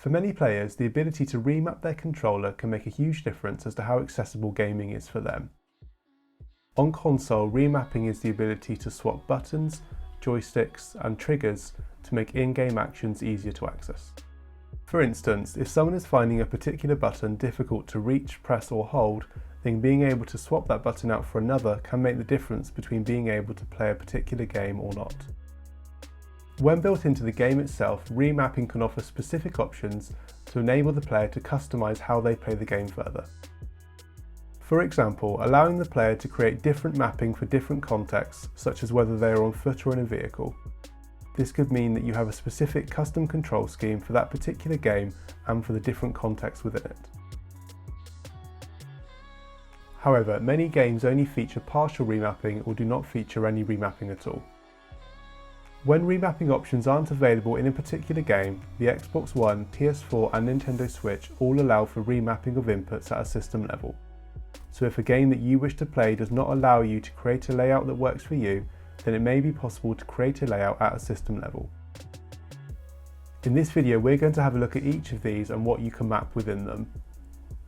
For many players, the ability to remap their controller can make a huge difference as to how accessible gaming is for them. On console, remapping is the ability to swap buttons, joysticks, and triggers to make in-game actions easier to access. For instance, if someone is finding a particular button difficult to reach, press, or hold, then being able to swap that button out for another can make the difference between being able to play a particular game or not. When built into the game itself, remapping can offer specific options to enable the player to customize how they play the game further. For example, allowing the player to create different mapping for different contexts, such as whether they are on foot or in a vehicle. This could mean that you have a specific custom control scheme for that particular game and for the different contexts within it. However, many games only feature partial remapping or do not feature any remapping at all. When remapping options aren't available in a particular game, the Xbox One, PS4 and Nintendo Switch all allow for remapping of inputs at a system level. So if a game that you wish to play does not allow you to create a layout that works for you, then it may be possible to create a layout at a system level. In this video, we're going to have a look at each of these and what you can map within them.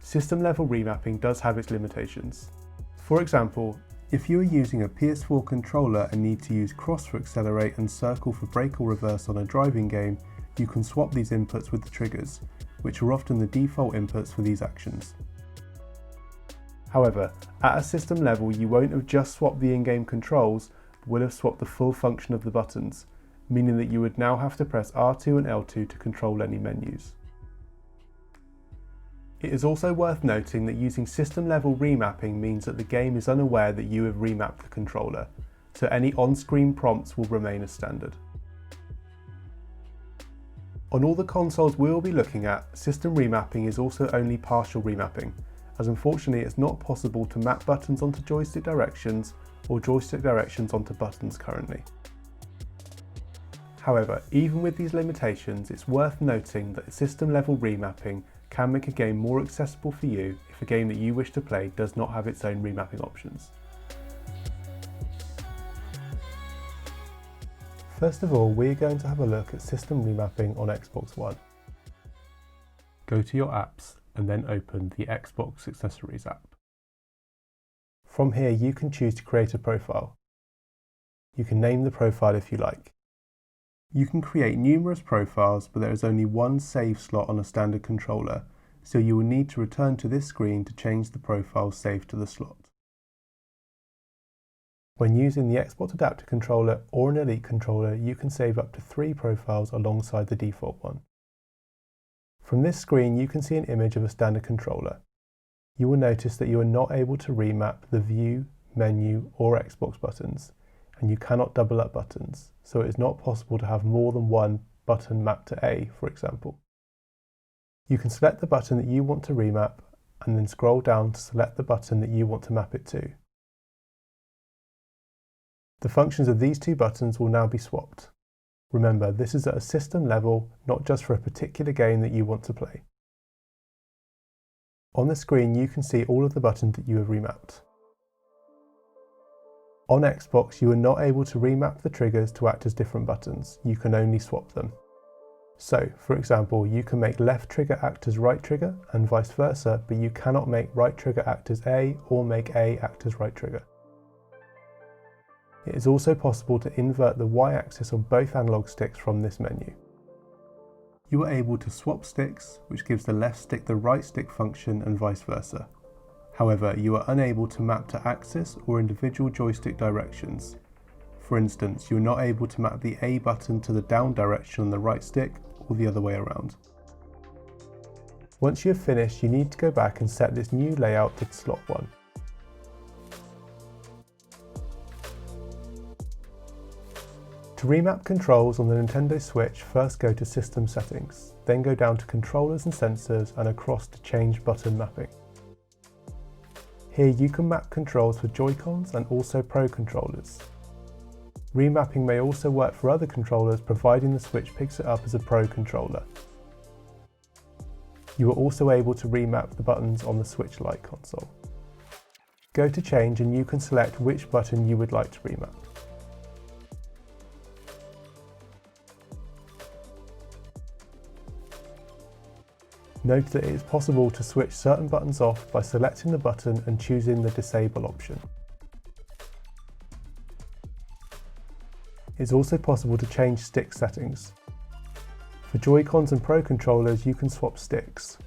System level remapping does have its limitations. For example, if you are using a PS4 controller and need to use cross for accelerate and circle for brake or reverse on a driving game, you can swap these inputs with the triggers, which are often the default inputs for these actions. However, at a system level you won't have just swapped the in-game controls, but will have swapped the full function of the buttons, meaning that you would now have to press R2 and L2 to control any menus. It is also worth noting that using system level remapping means that the game is unaware that you have remapped the controller, so any on-screen prompts will remain as standard. On all the consoles we will be looking at, system remapping is also only partial remapping, as unfortunately it's not possible to map buttons onto joystick directions or joystick directions onto buttons currently. However, even with these limitations, it's worth noting that system level remapping can make a game more accessible for you if a game that you wish to play does not have its own remapping options. First of all, we're going to have a look at system remapping on Xbox One. Go to your apps and then open the Xbox Accessories app. From here you can choose to create a profile. You can name the profile if you like. You can create numerous profiles, but there is only one save slot on a standard controller, so you will need to return to this screen to change the profile saved to the slot. When using the Xbox Adapter controller or an Elite controller, you can save up to 3 profiles alongside the default one. From this screen you can see an image of a standard controller. You will notice that you are not able to remap the View, Menu or Xbox buttons, and you cannot double up buttons, so it is not possible to have more than one button mapped to A, for example. You can select the button that you want to remap and then scroll down to select the button that you want to map it to. The functions of these 2 buttons will now be swapped. Remember, this is at a system level, not just for a particular game that you want to play. On the screen you can see all of the buttons that you have remapped. On Xbox you are not able to remap the triggers to act as different buttons, you can only swap them. So, for example, you can make left trigger act as right trigger and vice versa, but you cannot make right trigger act as A or make A act as right trigger. It is also possible to invert the Y-axis on both analog sticks from this menu. You are able to swap sticks, which gives the left stick the right stick function and vice versa. However, you are unable to map to axis or individual joystick directions. For instance, you are not able to map the A button to the down direction on the right stick or the other way around. Once you have finished, you need to go back and set this new layout to slot 1. To remap controls on the Nintendo Switch, first go to System Settings, then go down to Controllers and Sensors and across to Change Button Mapping. Here you can map controls for Joy-Cons and also Pro controllers. Remapping may also work for other controllers, providing the Switch picks it up as a Pro controller. You are also able to remap the buttons on the Switch Lite console. Go to Change and you can select which button you would like to remap. Note that it is possible to switch certain buttons off by selecting the button and choosing the disable option. It's also possible to change stick settings. For Joy-Cons and Pro controllers, you can swap sticks.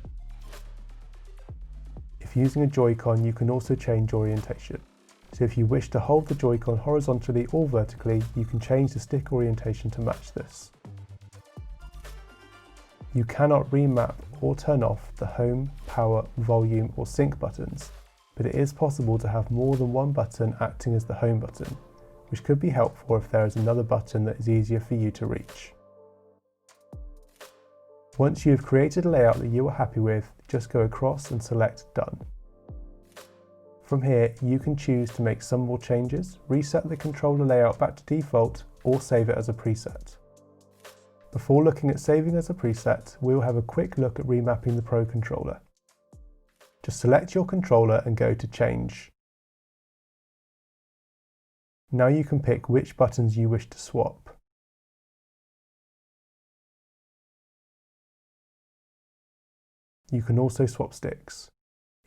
If using a Joy-Con, you can also change orientation. So if you wish to hold the Joy-Con horizontally or vertically, you can change the stick orientation to match this. You cannot remap or turn off the home, power, volume or sync buttons, but it is possible to have more than one button acting as the home button, which could be helpful if there is another button that is easier for you to reach. Once you have created a layout that you are happy with, just go across and select Done. From here, you can choose to make some more changes, reset the controller layout back to default, or save it as a preset. Before looking at saving as a preset, we'll have a quick look at remapping the Pro controller. Just select your controller and go to Change. Now you can pick which buttons you wish to swap. You can also swap sticks.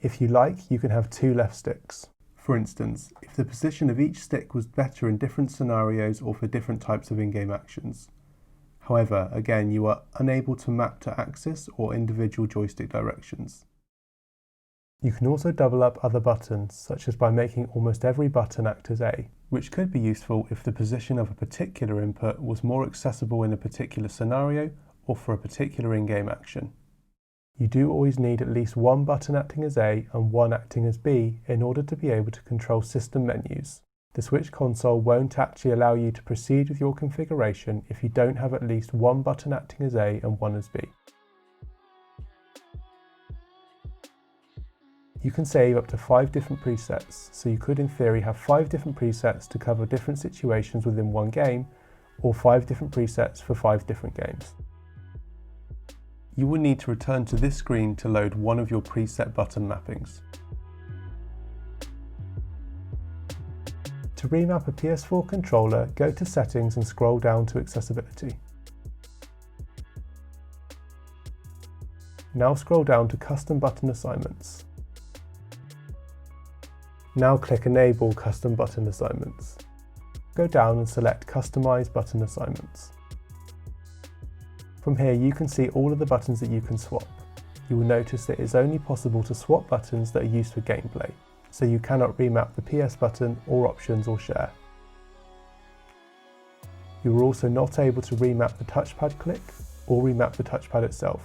If you like, you can have two left sticks. For instance, if the position of each stick was better in different scenarios or for different types of in-game actions. However, again, you are unable to map to axis or individual joystick directions. You can also double up other buttons, such as by making almost every button act as A, which could be useful if the position of a particular input was more accessible in a particular scenario or for a particular in-game action. You do always need at least one button acting as A and one acting as B in order to be able to control system menus. The Switch console won't actually allow you to proceed with your configuration if you don't have at least one button acting as A and one as B. You can save up to 5 different presets, so you could in theory have 5 different presets to cover different situations within one game, or 5 different presets for 5 different games. You will need to return to this screen to load one of your preset button mappings. To remap a PS4 controller, go to Settings and scroll down to Accessibility. Now scroll down to Custom Button Assignments. Now click Enable Custom Button Assignments. Go down and select Customize Button Assignments. From here you can see all of the buttons that you can swap. You will notice that it is only possible to swap buttons that are used for gameplay, so you cannot remap the PS button or options or share. You are also not able to remap the touchpad click or remap the touchpad itself.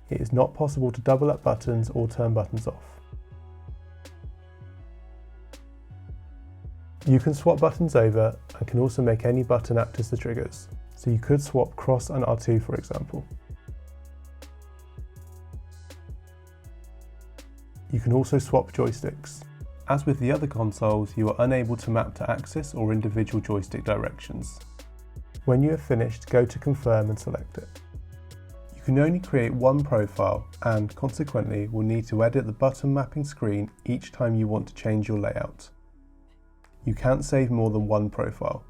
It is not possible to double up buttons or turn buttons off. You can swap buttons over and can also make any button act as the triggers. So you could swap cross and R2 for example. You can also swap joysticks. As with the other consoles, you are unable to map to axis or individual joystick directions. When you have finished, go to Confirm and select it. You can only create one profile and, consequently, will need to edit the button mapping screen each time you want to change your layout. You can't save more than one profile.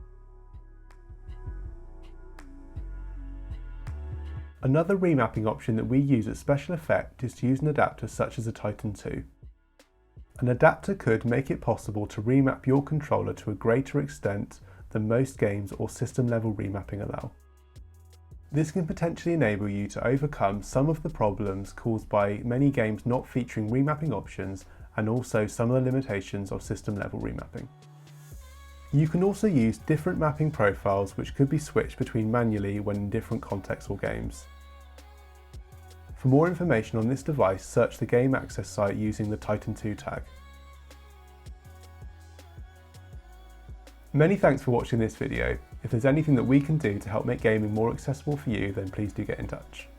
Another remapping option that we use at Special Effect is to use an adapter such as a Titan 2. An adapter could make it possible to remap your controller to a greater extent than most games or system level remapping allow. This can potentially enable you to overcome some of the problems caused by many games not featuring remapping options and also some of the limitations of system level remapping. You can also use different mapping profiles which could be switched between manually when in different contexts or games. For more information on this device, search the GameAccess site using the Titan 2 tag. Many thanks for watching this video. If there's anything that we can do to help make gaming more accessible for you, then please do get in touch.